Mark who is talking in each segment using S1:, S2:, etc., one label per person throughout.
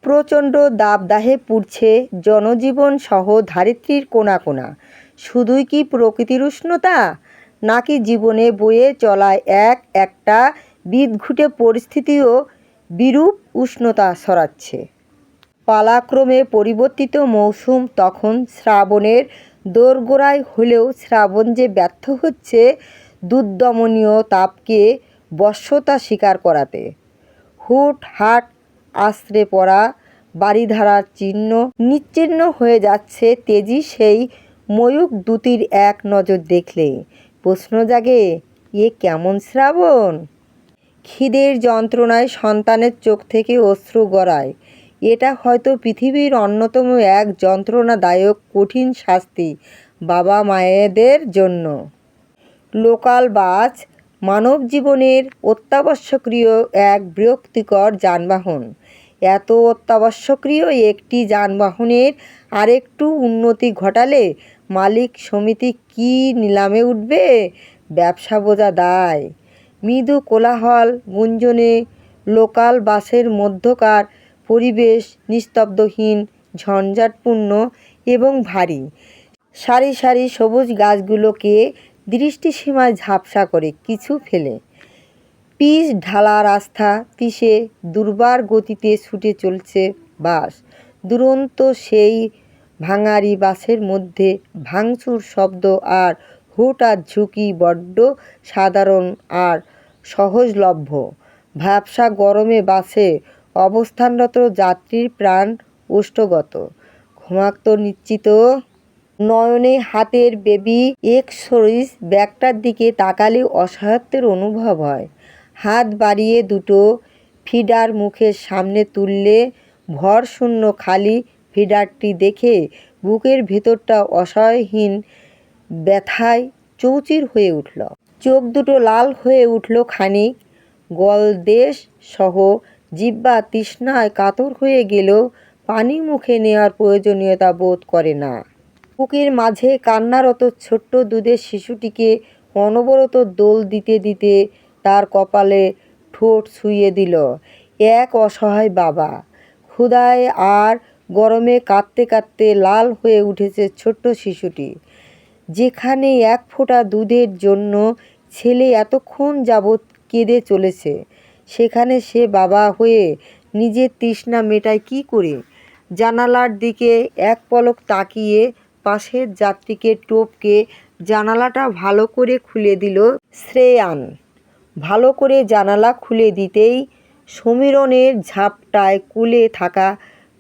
S1: প্রচণ্ড দাবদাহে পুড়ছে জনজীবন সহ ধারিত্রীর কোণা কোণা। শুধুই কি প্রকৃতির উষ্ণতা, নাকি জীবনে বয়ে চলায় একটা বিদঘুটে পরিস্থিতিও বিরূপ উষ্ণতা ছড়াচ্ছে? পালাক্রমে পরিবর্তিত মৌসুম তখন শ্রাবণের দোরগোড়ায় হলেও শ্রাবণ যে ব্যর্থ হচ্ছে দুর্দমনীয় তাপকে বশ্যতা স্বীকার করাতে। হুটহাট আছড়ে পড়া বারিধারার চিহ্ন নিশ্চিহ্ন হয়ে যাচ্ছে তেজি সেই ময়ূক দ্যুতির এক নজর দেখলে প্রশ্ন জাগে, এ কেমন শ্রাবণ? খিদের যন্ত্রণায় সন্তানের চোখ থেকে অশ্রু গড়ায়। এটা হয়তো পৃথিবীর অন্যতম এক যন্ত্রণাদায়ক কঠিন শাস্তি বাবা মায়েদের জন্য। লোকাল বাস মানব জীবনের অত্যাবশ্যকীয় এক বিরক্তিকর যানবাহন। এত অত্যাবশ্যকীয় একটি যানবাহনের আরেকটু উন্নতি ঘটালে মালিক সমিতি কি নিলামে উঠবে? ব্যবসা বোঝা দায়। মৃদু কোলাহল গুঞ্জনে লোকাল বাসের মধ্যকার পরিবেশ নিস্তব্ধহীন, ঝঞ্ঝাটপূর্ণ এবং ভারী। সারি সারি সবুজ গাছগুলোকে দৃষ্টিসীমায় ঝাপসা করে কিছু ফেলে। পিচ ঢালা রাস্তা পিষে দুর্বার গতিতে ছুটে চলছে বাস। দুরন্ত সেই ভাঙারি বাসের মধ্যে ভাঙচুর শব্দ আর হুটহাট ঝুঁকি বড্ড সাধারণ আর সহজলভ্য। ভ্যাপসা গরমে বাসে অবস্থানরত যাত্রীর প্রাণ ওষ্ঠগত, ঘুমাক্ত নিশ্চিত নয়নে হাতের বেবি এক্সেসরিজ ব্যাগটার দিকে তাকালে অসহায়ত্বের অনুভব হয়। হাত বাড়িয়ে দুটো ফিডার মুখের সামনে তুললে ভরশূন্য খালি ফিডারটি দেখে বুকের ভেতরটা অসহায়হীন ব্যথায় চৌচির হয়ে উঠল। চোখ দুটো লাল হয়ে উঠল খানিক। গলদেশ সহ জিহ্বা তৃষ্ণায় কাতর হয়ে গেলেও পানি মুখে নেওয়ার প্রয়োজনীয়তা বোধ করে না। বুকের মাঝে কান্নারত ছোট্ট দুধের শিশুটিকে অনবরত দোল দিতে দিতে তার কপালে ঠোঁট ছুঁয়ে দিল এক অসহায় বাবা। ক্ষুধায় আর গরমে কাঁদতে কাঁদতে লাল হয়ে উঠেছে ছোট্ট শিশুটি। যেখানে এক ফোঁটা দুধের জন্য ছেলে এতক্ষণ যাবৎ কেঁদে চলেছে, সেখানে সে বাবা হয়ে নিজের তৃষ্ণা মেটায় কী করে? জানালার দিকে এক পলক তাকিয়ে পাশের যাত্রীকে টপকে জানালাটা ভালো করে খুলে দিল শ্রেয়ান। ভালো করে জানালা খুলে দিতেই সমীরণের ঝাপটায় কুলে থাকা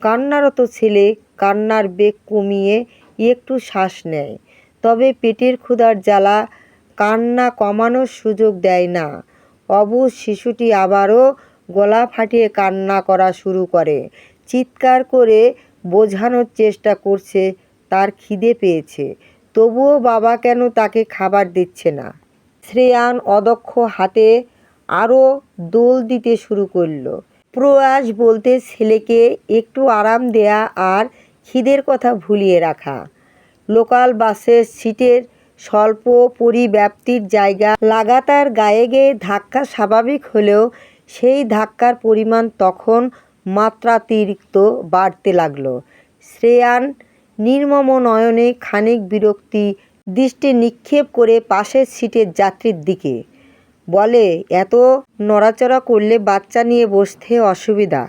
S1: কান্নারত ছেলে কান্নার বেগ কমিয়ে একটু শ্বাস নেয়। তবে পেটের ক্ষুধার জ্বালা কান্না কমানোর সুযোগ দেয় না। অবুঝ শিশুটি আবারও গলা ফাটিয়ে কান্না করা শুরু করে। চিৎকার করে বোঝানোর চেষ্টা করছে তার খিদে পেয়েছে, তবুও বাবা কেন তাকে খাবার দিচ্ছে না। শ্রেয়ান অদক্ষ হাতে আরও দোল দিতে শুরু করল। প্রয়াস বলতে ছেলেকে একটু আরাম দেয়া আর খিদের কথা ভুলিয়ে রাখা। লোকাল বাসের সিটের স্বল্প পরিব্যাপ্তির জায়গা লাগাতার গায়ে গায়ে ধাক্কা স্বাভাবিক হলেও সেই ধাক্কার পরিমাণ তখন মাত্রাতিরিক্ত বাড়তে লাগল। শ্রেয়ান নির্মম নয়নে খানিক বিরক্তি দৃষ্টি নিক্ষেপ করে পাশের সিটের যাত্রীর দিকে বলে, এত নড়াচড়া করলে বাচ্চা নিয়ে বসতে অসুবিধা।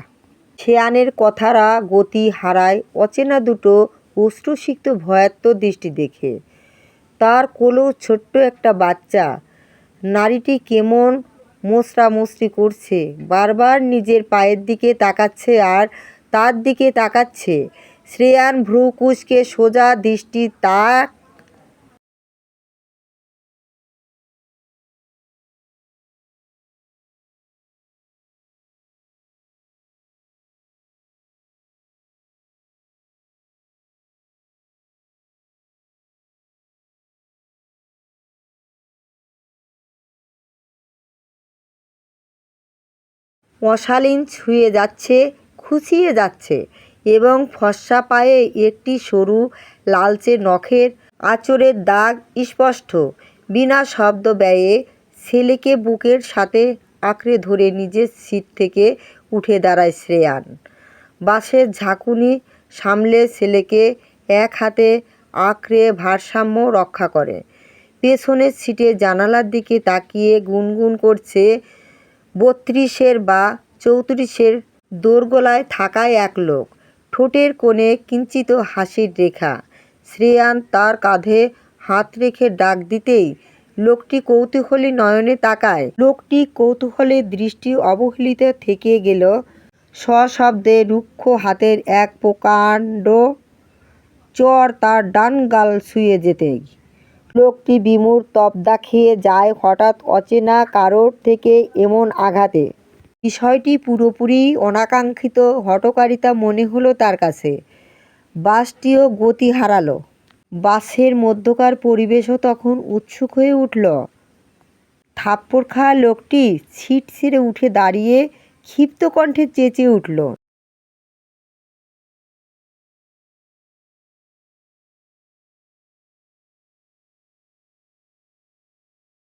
S1: শ্রেয়ানের কথারা গতি হারায় অচেনা দুটো অশ্রুসিক্ত ভয়ার্ত দৃষ্টি দেখে। তার কোলেও ছোট্ট একটা বাচ্চা। নারীটি কেমন মোচড়ামুচড়ি করছে, বারবার নিজের পায়ের দিকে তাকাচ্ছে আর তার দিকে তাকাচ্ছে। শ্রেয়ান ভ্রু কুঁচকে সোজা দৃষ্টি তাক অশালীন ছুঁয়ে যাচ্ছে, খুঁচিয়ে যাচ্ছে এবং ফর্সা পায়ে একটি সরু লালচে নখের আঁচড়ের দাগ স্পষ্ট। বিনা শব্দ ব্যয়ে ছেলেকে বুকের সাথে আঁকড়ে ধরে নিজের সিট থেকে উঠে দাঁড়ায় শ্রেয়ান। বাসের ঝাঁকুনি সামলে ছেলেকে এক হাতে আঁকড়ে ভারসাম্য রক্ষা করে। পেছনের সিটে জানালার দিকে তাকিয়ে গুনগুন করছে 32-এর বা 34-এর দোরগোলায় থাকা এক লোক। ঠোঁটের কোণে কিঞ্চিত হাসির রেখা। শ্রেয়ান তার কাঁধে হাত রেখে ডাক দিতেই লোকটি কৌতূহলী নয়নে তাকায়। লোকটি কৌতূহলের দৃষ্টি অবহেলিত থেকে গেল সশব্দে রুক্ষ হাতের এক প্রকাণ্ড চড় তার ডান গাল ছুঁয়ে যেতেই লোকটি বিমূঢ় তবদা খেয়ে যায় হঠাৎ অচেনা কারোর থেকে এমন আঘাতে। বিষয়টি পুরোপুরি অনাকাঙ্ক্ষিত হঠকারিতা মনে হলো তার কাছে। বাসটিও গতি হারালো। বাসের মধ্যকার পরিবেশও তখন উৎসুক হয়ে উঠল। থাপ্পড় খাওয়া লোকটি সিট ছেড়ে উঠে দাঁড়িয়ে ক্ষিপ্ত কণ্ঠে চেঁচিয়ে উঠল,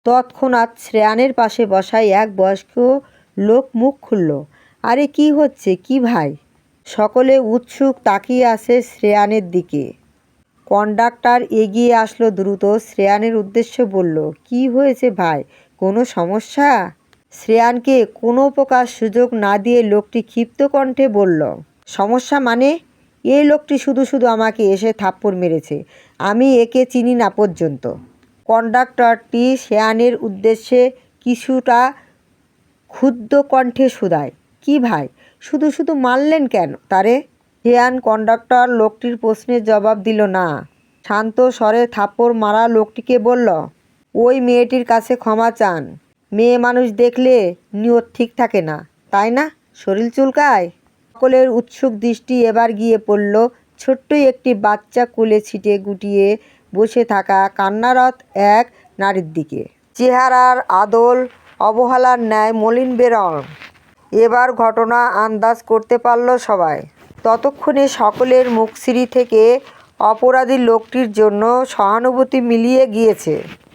S1: তৎক্ষণাৎ শ্রেয়ানের পাশে বসা এক বয়স্ক লোক মুখ খুলল। আরে কি হচ্ছে কি ভাই? সকলে উৎসুক তাকিয়ে আছে শ্রেয়ানের দিকে। কন্ডাক্টর এগিয়ে আসলো দ্রুত শ্রেয়ানের উদ্দেশ্যে বলল, কি হয়েছে ভাই, কোনো সমস্যা? শ্রেয়ানকে কোনো প্রকার সুযোগ না দিয়ে লোকটি ক্ষিপ্ত কণ্ঠে বলল, সমস্যা মানে? এই লোকটি শুধু শুধু আমাকে এসে থাপ্পড় মেরেছে, আমি একে চিনি না পর্যন্ত। কন্ডাক্টরটি শ্রেয়ানের উদ্দেশ্যে কিছুটা ক্ষুব্ধ কণ্ঠে শুধায়, কি ভাই, শুধু শুধু মারলেন কেন তারে? শ্রেয়ান কন্ডাক্টর লোকটির প্রশ্নের জবাব দিল না। শান্ত স্বরে থাপ্পড় মারা লোকটিকে বলল, ওই মেয়েটির কাছে ক্ষমা চান। মেয়ে মানুষ দেখলে নিয়ত ঠিক থাকে না, তাই না? শরীর চুলকায়। সকলের উৎসুক দৃষ্টি এবার গিয়ে পড়ল ছোট্ট একটি বাচ্চা কোলে ছিটে গুটিয়ে বসে থাকা কান্নারত এক নারীর দিকে। চেহারার আদল অবহেলার ন্যায় মলিন বেরঙ। এবার ঘটনা আন্দাজ করতে পারল সবাই। ততক্ষণে সকলের মুখশ্রী থেকে অপরাধী লোকটির জন্য সহানুভূতি মিলিয়ে গিয়েছে।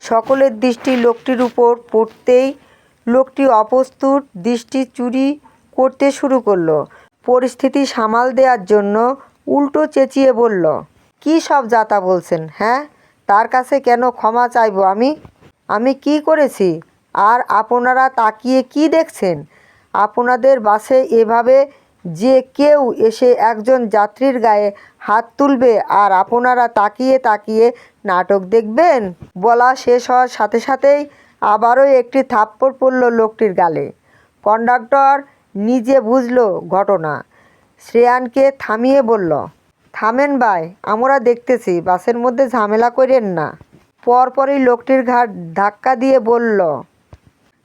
S1: সকলের দৃষ্টি লোকটির উপর পড়তেই লোকটি অপ্রস্তুত দৃষ্টি চুরি করতে শুরু করলো। পরিস্থিতি সামাল দেওয়ার জন্য উল্টো চেঁচিয়ে বলল, কী সব যাতা বলছেন? হ্যাঁ, তার কাছে কেন ক্ষমা চাইব আমি? আমি কি করেছি? আর আপনারা তাকিয়ে কি দেখছেন? আপনাদের বাসে এভাবে যে কেউ এসে একজন যাত্রীর গায়ে হাত তুলবে আর আপনারা তাকিয়ে তাকিয়ে নাটক দেখবেন? বলা শেষ হওয়ার সাথে সাথেই আবারও একটি থাপ্পড় পড়ল লোকটির গালে। কন্ডাক্টর নিজে বুঝল ঘটনা। শ্রেয়ানকে থামিয়ে বলল, থামেন ভাই, আমরা দেখতেছি, বাসের মধ্যে ঝামেলা করেন না। পরপরই লোকটির ঘাড় ধাক্কা দিয়ে বলল,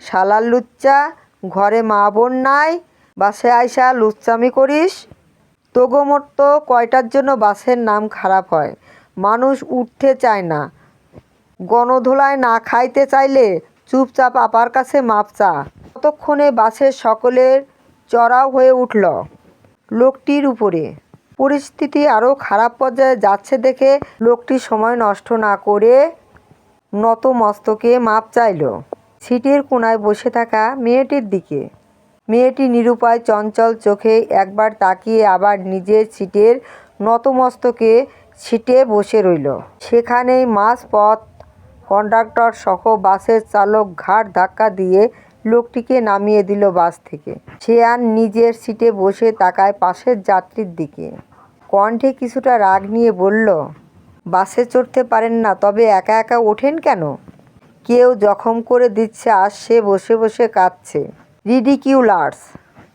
S1: শালার লুচ্চা, ঘরে মা বোন নাই, বাসে আইসা লুচ্চামি করিস? তোগো মতো কয়টার জন্য বাসের নাম খারাপ হয়? মানুষ উঠতে চায় না, গণধোলায় না খাইতে চাইলে চুপচাপ আপার কাছে মাপ চা। ততক্ষণে বাসের সকলের চড়াও হয়ে উঠল লোকটির উপরে। পরিস্থিতি আরও খারাপ পর্যায়ে যাচ্ছে দেখে লোকটি সময় নষ্ট না করে নত মস্তকে মাপ চাইল সিটের কোণায় বসে থাকা মেয়েটির দিকে। মেয়েটি নিরুপায় চঞ্চল চোখে একবার তাকিয়ে আবার নিজের সিটের নতমস্তকে সিটে বসে রইল। সেখানেই মাঝপথ কন্ডাক্টর সহ বাসের চালক ঘাড় ধাক্কা দিয়ে লোকটিকে নামিয়ে দিল বাস থেকে। শ্রেয়ান নিজের সিটে বসে তাকায় পাশের যাত্রীর দিকে। কণ্ঠে কিছুটা রাগ নিয়ে বলল, বাসে চড়তে পারেন না, তবে একা একা ওঠেন কেন? কেউ জখম করে দিচ্ছে আর সে বসে বসে কাঁদছে। রিডিকিউলাস।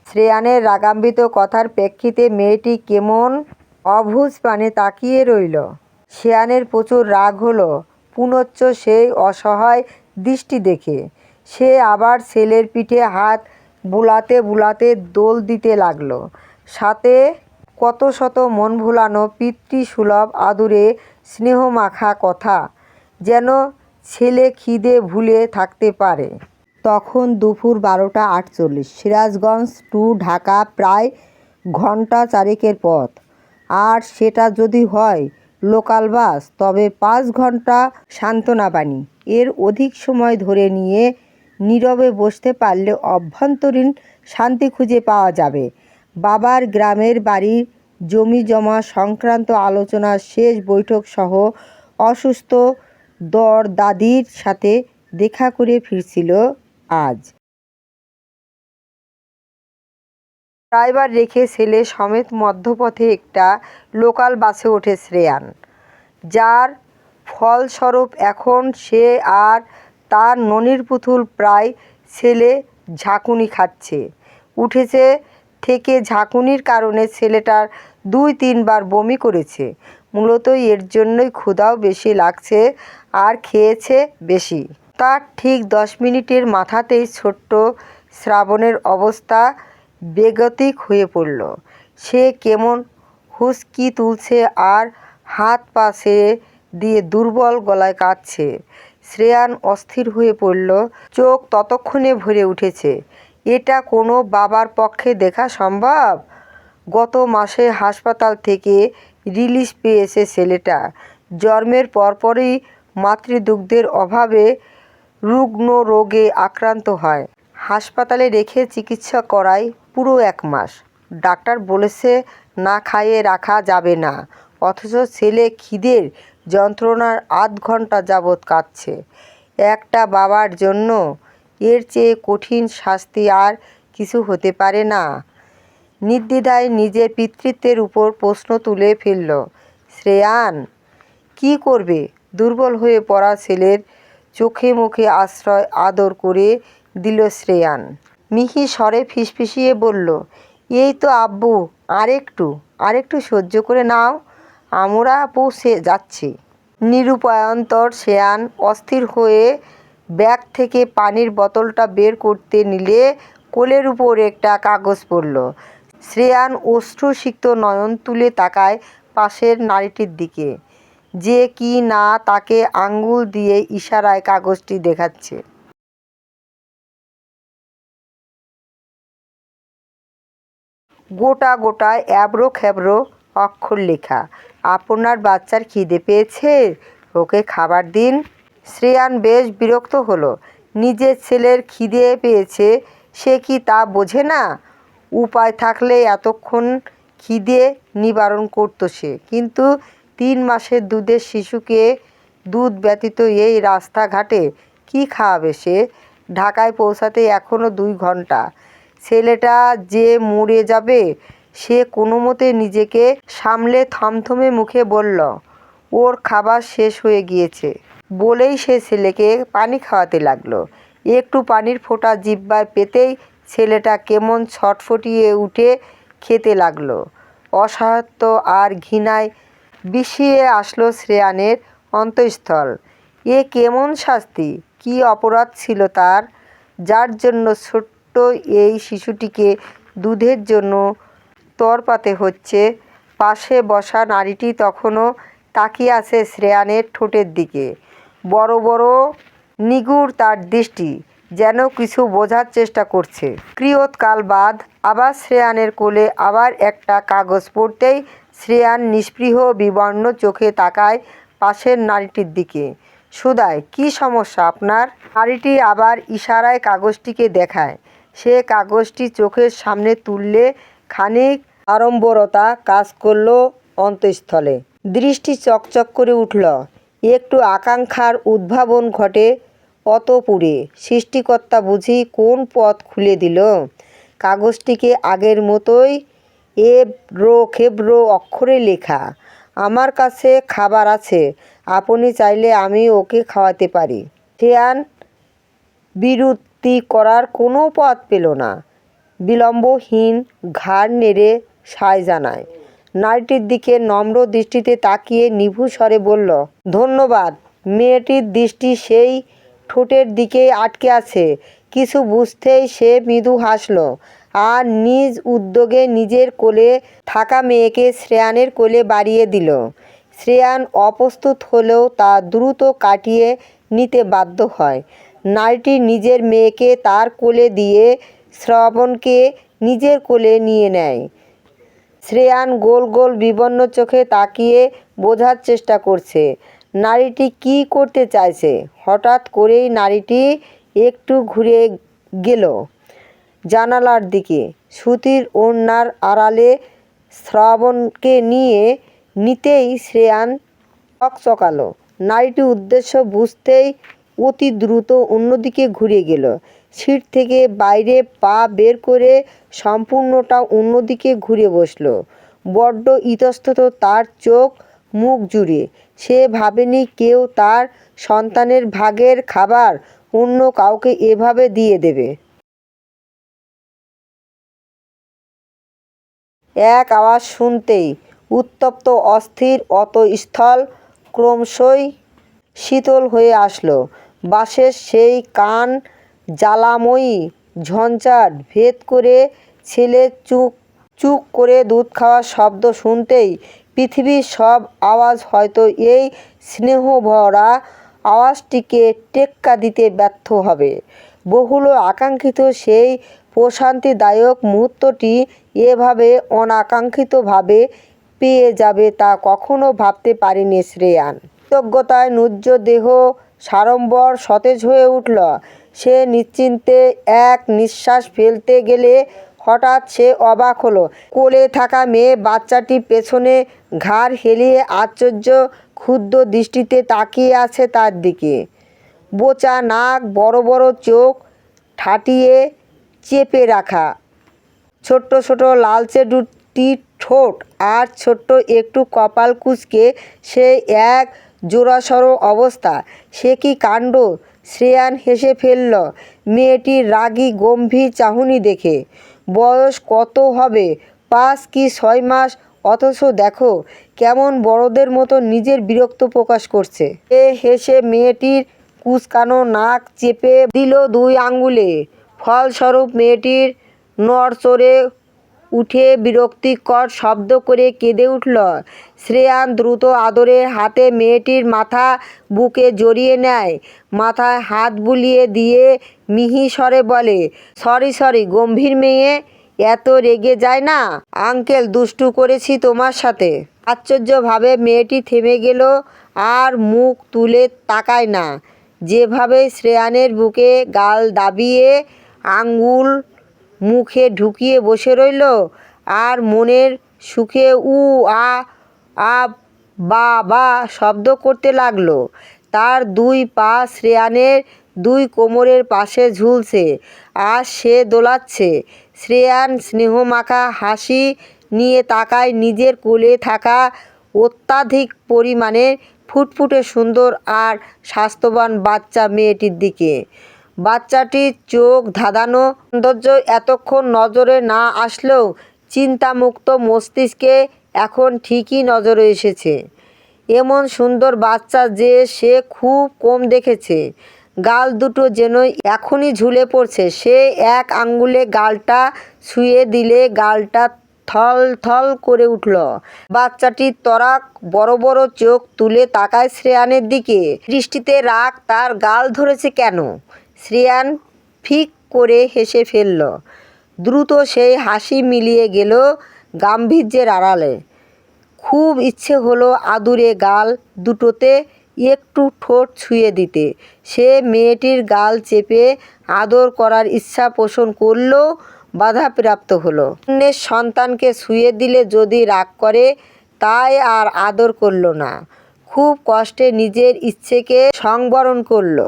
S1: শ্রেয়ানের রাগান্বিত কথার প্রেক্ষিতে মেয়েটি কেমন অবুঝ প্রাণে তাকিয়ে রইল। শ্রেয়ানের প্রচুর রাগ হলো পুনশ্চ সেই অসহায় দৃষ্টি দেখে। সে আবার ছেলের পিঠে হাত বুলাতে বুলাতে দোল দিতে লাগলো। সাথে কত শত মন ভোলানো পিতৃসুলভ আদুরে স্নেহমাখা কথা, যেন ছেলে খিদে ভুলে থাকতে পারে। তখন দুপুর 12:48। সিরাজগঞ্জ টু ঢাকা প্রায় ঘণ্টা চারেকের পথ। আর সেটা যদি হয় লোকাল বাস, তবে 5 ঘণ্টা সান্ত্বনাবাণী। এর অধিক সময় ধরে নিয়ে নীরবে বসতে পারলে অভ্যন্তরীণ শান্তি খুঁজে পাওয়া যাবে। বাবার গ্রামের বাড়ির জমি জমা সংক্রান্ত আলোচনার শেষ বৈঠক সহ অসুস্থ দাদির সাথে দেখা করে ফিরছিল আজ। ড্রাইভার রেখে ছেলে সমেত মধ্যপথে একটা লোকাল বাসে ওঠে শ্রেয়ান, যার ফলস্বরূপ এখন সে আর তার ননির পুতুল প্রায় ছেলে ঝাঁকুনি খাচ্ছে। উঠেছে থেকে ঝাঁকুনির কারণে ছেলেটার 2-3 বার বমি করেছে। মূলত এর জন্যই ক্ষুধাও বেশি লাগছে আর খেয়েছে বেশি। তার ঠিক 10 মিনিটের মাথাতেই ছোট্ট শ্রাবণের অবস্থা বেগতিক হয়ে পড়ল। সে কেমন হুঁচকি তুলছে আর হাত পা ছেড়ে দিয়ে দুর্বল গলায় কাঁদছে। শ্রেয়ান অস্থির হয়ে পড়ল। চোখ ততক্ষণে ভরে উঠেছে। এটা কোনো বাবার পক্ষে দেখা সম্ভব? গত মাসে হাসপাতাল থেকে রিলিজ পেয়েছে ছেলেটা। জন্মের পরপরই মাতৃদুগ্ধের অভাবে রুগ্ন রোগে আক্রান্ত হয়। হাসপাতালে রেখে চিকিৎসা করায় পুরো 1 মাস। ডাক্তার বলেছে না খাইয়ে রাখা যাবে না, অথচ ছেলে খিদের যন্ত্রণার আধ ঘন্টা যাবৎ কাঁদছে। একটা বাবার জন্য এর চেয়ে কঠিন শাস্তি আর কিছু হতে পারে না। নির্দ্বিধায় নিজের পিতৃত্বের উপর প্রশ্ন তুলে ফেলল শ্রেয়ান। কি করবে? দুর্বল হয়ে পড়া ছেলের চোখে মুখে আশ্রয় আদর করে দিল শ্রেয়ান। মিহি স্বরে ফিসফিসিয়ে বলল, এই তো আব্বু, আরেকটু সহ্য করে নাও, আমরা পৌঁছে যাচ্ছি। নিরুপায়ন্তর শ্রেয়ান অস্থির হয়ে ব্যাগ থেকে পানির বোতলটা বের করতে নিলে কোলের উপর একটা কাগজ পড়ল। শ্রেয়ান অশ্রুসিক্ত নয়ন তুলে তাকায় পাশের নারীটির দিকে, যে কি না তাকে আঙ্গুল দিয়ে ইশারায় কাগজটি দেখাচ্ছে। গোটা গোটা এবড়ো খেবড়ো অক্ষর লেখা, আপনার বাচ্চার খিদে পেয়েছে, ওকে খাবার দিন। শ্রেয়ান বেশ বিরক্ত হলো। নিজের ছেলের খিদে পেয়েছে সে কি তা বোঝে না? উপায় থাকলে এতক্ষণ খিদে নিবারণ করত সে, কিন্তু 3 মাসের দুধের শিশুকে দুধ ব্যতীত এই রাস্তাঘাটে কি খাওয়াবে সে? ঢাকায় পৌঁছাতে এখনো 2 ঘন্টা। ছেলেটা যে মরে যাবে। সে কোনোমতে নিজেকে সামলে থমথমে মুখে বলল, ওর খাবার শেষ হয়ে গিয়েছে। বলেই সে ছেলেকে পানি খাওয়াতে লাগলো। একটু পানির ফোঁটা জিহ্বায় পেতেই ছেলেটা কেমন ছটফটিয়ে উঠে খেতে লাগলো। অসহায়ত্ব আর ঘৃণায় বিষিয়ে আসলো শ্রেয়ানের অন্তঃস্থল। এ কেমন শাস্তি? কী অপরাধ ছিল তার, যার জন্য ছোট্ট এই শিশুটিকে দুধের জন্য তড়পাতে হচ্ছে? পাশে বসা নারীটি তখনও তাকিয়ে আছে শ্রেয়ানের ঠোঁটের দিকে। বড় বড় নিগুড় তার দৃষ্টি, যেন কিছু বোঝার চেষ্টা করছে। কিয়ৎকাল বাদ আবার শ্রেয়ানের কোলে আবার একটা কাগজ পড়তেই শ্রেয়ান নিস্পৃহ বিবর্ণ চোখে তাকায় পাশের নারীটির দিকে। সুধায়, কী সমস্যা আপনার? নারীটি আবার ইশারায় কাগজটিকে দেখায়। সে কাগজটি চোখের সামনে তুললে খানিক আড়ম্বরতা কাজ করল অন্তঃস্থলে। দৃষ্টি চকচক করে উঠল। একটু আকাঙ্ক্ষার উদ্ভাবন ঘটে অতঃপুরে। সৃষ্টিকর্তা বুঝি কোন পথ খুলে দিল? কাগজটিকে আগের মতোই এবড়ো খেবড়ো অক্ষরে লেখা, আমার কাছে খাবার আছে, আপনি চাইলে আমি ওকে খাওয়াতে পারি। শ্রেয়ান বিরক্তি করার কোনো পথ পেল না। বিলম্বহীন ঘাড় নেড়ে সায় জানায়। নারীটির দিকে নম্র দৃষ্টিতে তাকিয়ে নিভু স্বরে বলল, ধন্যবাদ। মেয়েটির দৃষ্টি সেই ঠোঁটের দিকেই আটকে আছে। কিছু বুঝতেই সে মৃদু হাসল আর নিজ উদ্যোগে নিজের কোলে থাকা মেয়েকে শ্রেয়ানের কোলে বাড়িয়ে দিল। শ্রেয়ান অপ্রস্তুত হলেও তা দ্রুত কাটিয়ে নিতে বাধ্য হয়। নারীটি নিজের মেয়েকে তার কোলে দিয়ে শ্রাবণকে নিজের কোলে নিয়ে নেয়। শ্রেয়ান গোল গোল বিবর্ণ চোখে তাকিয়ে বোঝার চেষ্টা করছে নারীটি কী করতে চাইছে। হঠাৎ করেই নারীটি একটু ঘুরে গেল। জানালার দিকে। সুতির ওড়নার আড়ালে শ্রাবণকে নিতেই শ্রেয়ান চকচকালো। নারীটির উদ্দেশ্য বুঝতেই অতি দ্রুত অন্যদিকে ঘুরে গেল। সিট থেকে বাইরে পা বের করে সম্পূর্ণটা অন্যদিকে ঘুরে বসল। বড্ড ইতস্তত তার চোখ মুখ জুড়ে। সে ভাবেনি কেউ তার সন্তানের ভাগের খাবার অন্য কাউকে এভাবে দিয়ে দেবে। এক আওয়াজ শুনতেই উত্তপ্ত অস্থির অতঃস্থল ক্রমশই শীতল হয়ে আসলো। বাসের সেই কান জ্বালাময়ী ঝঞ্ঝাট ভেদ করে ছেলে চুক চুক করে দুধ খাওয়ার শব্দ শুনতেই পৃথিবীর সব আওয়াজ হয়তো এই স্নেহভরা আওয়াজটিকে টেক্কা দিতে ব্যর্থ হবে। বহুল আকাঙ্ক্ষিত সেই প্রশান্তিদায়ক মুহূর্তটি এভাবে অনাকাঙ্ক্ষিতভাবে পেয়ে যাবে তা কখনো ভাবতে পারেনি শ্রেয়ান। কৃতজ্ঞতায় নুজ্জ দেহ সাড়ম্বর সতেজ হয়ে উঠল। সে নিশ্চিন্তে এক নিঃশ্বাস ফেলতে গেলে হঠাৎ সে অবাক হলো। কোলে থাকা মেয়ে বাচ্চাটি পেছনে ঘাড় হেলিয়ে আশ্চর্য ক্ষুব্ধ দৃষ্টিতে তাকিয়ে আছে তার দিকে। বোচা নাক, বড় বড় চোখ, ঠাটিয়ে চেপে রাখা ছোট্ট ছোট লালচে দুটি ঠোঁট আর ছোট্ট একটু কপাল কুঁচকে সে এক জোড়াসড়ো অবস্থা। সে কি কাণ্ড! শ্রেয়ান হেসে ফেলল মেয়েটির রাগী গম্ভীর চাহনি দেখে। বয়স কত হবে, 5 কি 6 মাস, অথচ দেখো কেমন বড়দের মতো নিজের বিরক্ত প্রকাশ করছে। এ হেসে মেয়েটির কুঁচকানো নাক চেপে দিল 2 আঙুলে। ফলস্বরূপ মেয়েটির নড়চড়ে উঠে বিরক্তিকর শব্দ করে কেঁদে উঠল। শ্রেয়ান দ্রুত আদরের হাতে মেয়েটির মাথা বুকে জড়িয়ে নেয়। মাথায় হাত বুলিয়ে দিয়ে মিহি স্বরে বলে, সরি গম্ভীর মেয়ে, এত রেগে যায় না। আঙ্কেল দুষ্টু করেছি তোমার সাথে। আশ্চর্যভাবে মেয়েটি থেমে গেল আর মুখ তুলে তাকায় না। যেভাবে শ্রেয়ানের বুকে গাল দাবিয়ে আঙুল মুখে ঢুকিয়ে বসে রইল আর মনের সুখে উ আ আ বা বা শব্দ করতে লাগলো। তার 2 পা শ্রেয়ানের 2 কোমরের পাশে ঝুলছে আর সে দোলাচ্ছে। শ্রেয়ান স্নেহমাখা হাসি নিয়ে তাকায় নিজের কোলে থাকা অত্যাধিক পরিমাণে ফুটফুটে সুন্দর আর স্বাস্থ্যবান বাচ্চা মেয়েটির দিকে। বাচ্চাটির চোখ ধাঁধানো সৌন্দর্য এতক্ষণ নজরে না আসলেও চিন্তামুক্ত মস্তিষ্কে এখন ঠিকই নজরে এসেছে। এমন সুন্দর বাচ্চা যে সে খুব কম দেখেছে। গাল দুটো যেন এখনই ঝুলে পড়ছে। সে এক আঙুলে গালটা ছুঁয়ে দিলে গালটা থল থল করে উঠল। বাচ্চাটি তরাক বড় বড় চোখ তুলে তাকায় শ্রেয়ানের দিকে। দৃষ্টিতে রাগ। তার গাল ধরেছে কেন? শ্রেয়ান ফিক করে হেসে ফেলল। দ্রুত সেই হাসি মিলিয়ে গেল গাম্ভীর্যের আড়ালে। খুব ইচ্ছে হলো আদুরে গাল দুটোতে একটু ঠোঁট ছুঁয়ে দিতে। সে মেয়েটির গাল চেপে আদর করার ইচ্ছা পোষণ করলেও বাধাপ্রাপ্ত হলো। অন্যের সন্তানকে ছুঁয়ে দিলে যদি রাগ করে, তাই আর আদর করল না। খুব কষ্টে নিজের ইচ্ছেকে সংবরণ করল।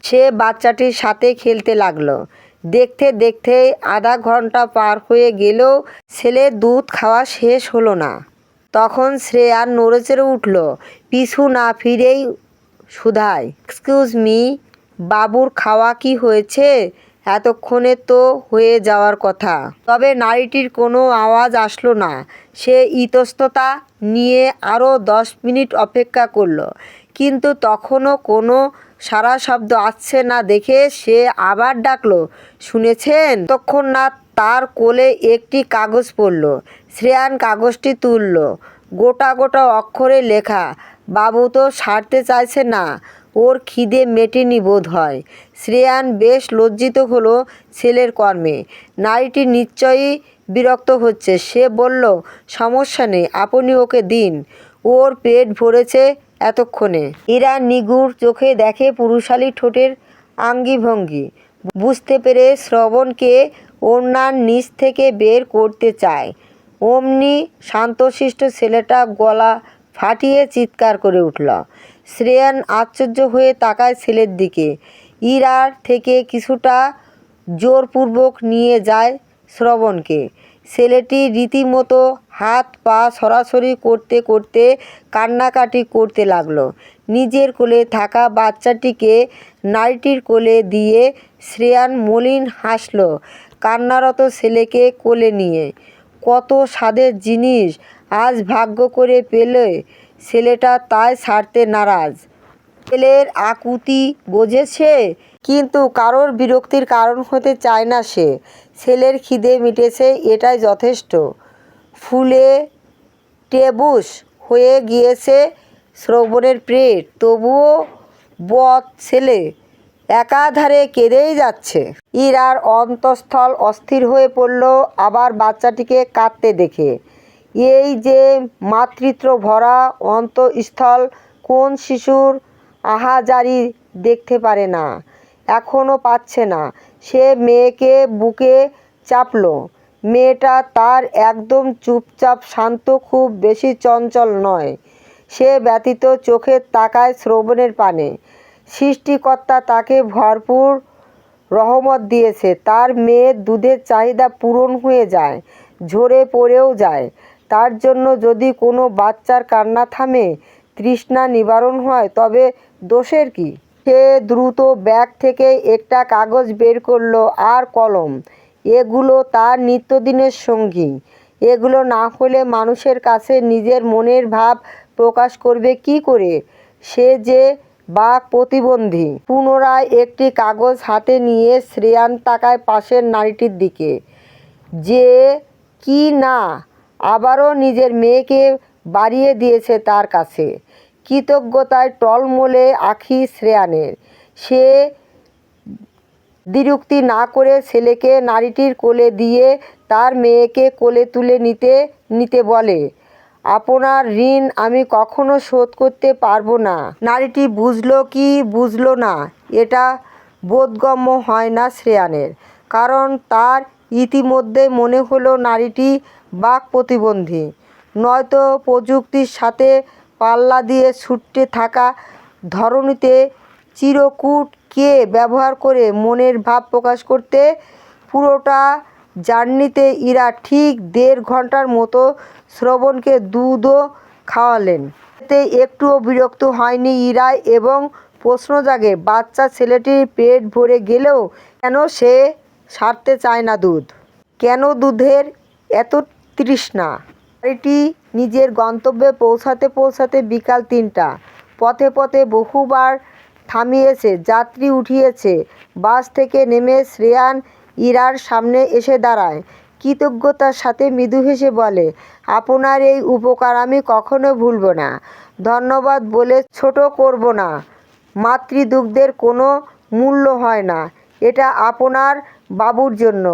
S1: সে বাচ্চাটির সাথে খেলতে লাগলো। দেখতে দেখতেই আধা ঘন্টা পার হয়ে গেলেও ছেলের দুধ খাওয়া শেষ হলো না। তখন শ্রেয়ান নড়েচড়ে উঠল, পিছু না ফিরেই শুধায়, এক্সকিউজ মি, বাবুর খাওয়া কি হয়েছে? এতক্ষণে তো হয়ে যাওয়ার কথা। তবে নারীটির কোনো আওয়াজ আসলো না। সে ইতস্ততা নিয়ে আরও 10 মিনিট অপেক্ষা করল, কিন্তু তখনও কোনো সাড়া শব্দ আসছে না দেখে সে আবার ডাকলো, শুনেছেন? ততক্ষণ না তার কোলে একটি কাগজ পড়ল। শ্রেয়ান কাগজটি তুলল। গোটা গোটা অক্ষরে লেখা, বাবু তো ছাড়তে চাইছে না, ওর খিদে মেটেনি বোধ হয়। শ্রেয়ান বেশ লজ্জিত হলো ছেলের কর্মে। নারীটি নিশ্চয়ই বিরক্ত হচ্ছে। সে বলল, সমস্যা নেই, আপনি ওকে দিন, ওর পেট ভরেছে এতক্ষণে। এরা নিগুড় চোখে দেখে পুরুষালী ঠোঁটের আঙ্গিভঙ্গি। বুঝতে পেরে শ্রবণকে ওড়নার নিচ থেকে বের করতে চায়। অমনি শান্তশিষ্ট ছেলেটা গলা ফাটিয়ে চিৎকার করে উঠল। শ্রেয়ান আশ্চর্য হয়ে তাকায় ছেলের দিকে। ইরার থেকে কিছুটা জোরপূর্বক নিয়ে যায় শ্রবণকে। ছেলেটি রীতিমতো হাত পা সরাসরি করতে করতে কান্নাকাটি করতে লাগলো। নিজের কোলে থাকা বাচ্চাটিকে নারীটির কোলে দিয়ে শ্রেয়ান মলিন হাসল কান্নারত ছেলেকে কোলে নিয়ে। কত স্বাদের জিনিস আজ ভাগ্য করে পেলে ছেলেটা, তাই ছাড়তে নারাজ। ছেলের আকুতি বোঝেছে, কিন্তু কারোর বিরক্তির কারণ হতে চায় না সে। ছেলের খিদে মিটেছে, এটাই যথেষ্ট। ফুলে টেবুস হয়ে গিয়েছে শ্রবণের পেট, তবুও বদ ছেলে একাধারে কেঁদেই যাচ্ছে। ইরার অন্তঃস্থল অস্থির হয়ে পড়ল আবার বাচ্চাটিকে কাঁদতে দেখে। এই যে মাতৃত্ব ভরা অন্তঃস্থল কোন শিশুর আহাজারি দেখতে পারে না, এখনও পাচ্ছে না। সে মেয়েকে বুকে চাপল। মেয়েটা তার একদম চুপচাপ শান্ত, খুব বেশি চঞ্চল নয়। সে ব্যথিত চোখে তাকায় শ্রবণের পানে। সৃষ্টিকর্তা তাকে ভরপুর রহমত দিয়েছে। তার মেয়ের দুধের চাহিদা পূরণ হয়ে যায়, ঝরে পড়েও যায়। তার জন্য যদি কোনো বাচ্চার কান্না থামে, তৃষ্ণা নিবারণ হয়, তবে দোষের কি? সে দ্রুত ব্যাগ থেকে একটা কাগজ বের করলো আর কলম। এগুলো তার নিত্যদিনের সঙ্গী। এগুলো না হলে মানুষের কাছে নিজের মনের ভাব প্রকাশ করবে কী করে? সে যে বাক প্রতিবন্ধী। পুনরায় একটি কাগজ হাতে নিয়ে শ্রেয়ান তাকায় পাশের নারীটির দিকে, যে কি না আবারও নিজের মেয়েকে বাড়িয়ে দিয়েছে তার কাছে। কৃতজ্ঞতায় টলমলে আঁখি শ্রেয়ানের। সে দ্বিরুক্তি না করে ছেলেকে নারীটির কোলে দিয়ে তার মেয়েকে কোলে তুলে নিতে নিতে বলে, আপনার ঋণ আমি কখনো শোধ করতে পারবো না। নারীটি বুঝলো কি বুঝলো না, এটা বোধগম্য হয় না শ্রেয়ানের। কারণ তার ইতিমধ্যে মনে হলো নারীটি বাক প্রতিবন্ধী, নয়তো প্রযুক্তির সাথে পাল্লা দিয়ে ছুটতে থাকা ধরণীতে চিরকুট কে ব্যবহার করে মনের ভাব প্রকাশ করতে। পুরোটা জার্নিতে ইরা ঠিক 1.5 ঘন্টার মতো শ্রবণকে দুধও খাওয়ালেন। এতে একটুও বিরক্ত হয়নি ইরা, এবং প্রশ্ন জাগে বাচ্চা ছেলেটির পেট ভরে গেলেও কেন সে ছাড়তে চায় না দুধ? কেন দুধের এত তৃষ্ণা? গাড়িটি নিজের গন্তব্যে পৌঁছাতে পৌঁছাতে বিকাল 3টা। পথে পথে বহুবার থামিয়েছে, যাত্রী উঠিয়েছে। বাস থেকে নেমে শ্রেয়ান ইরার সামনে এসে দাঁড়ায়। কৃতজ্ঞতার সাথে মৃদু হেসে বলে, আপনার এই উপকার আমি কখনো ভুলব না। ধন্যবাদ বলে ছোট করব না। মাতৃদুগ্ধের কোনো মূল্য হয় না। এটা আপনার বাবুর জন্য।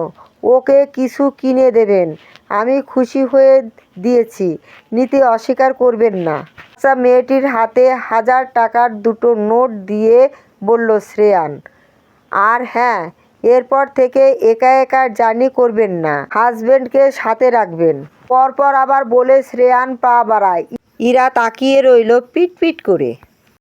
S1: ওকে কিছু কিনে দেবেন। আমি খুশি হয়ে দিয়েছি, নিতে অস্বীকার করবেন না। বাচ্চা মেয়েটির হাতে 1000 টাকার 2টো নোট দিয়ে বলল শ্রেয়ান, আর হ্যাঁ, এরপর থেকে একা একা জার্নি করবেন না, হাজবেন্ডকে সাথে রাখবেন। পরপর আবার বলে শ্রেয়ান পা বাড়ায়। ইরা তাকিয়ে রইল পিট পিট করে।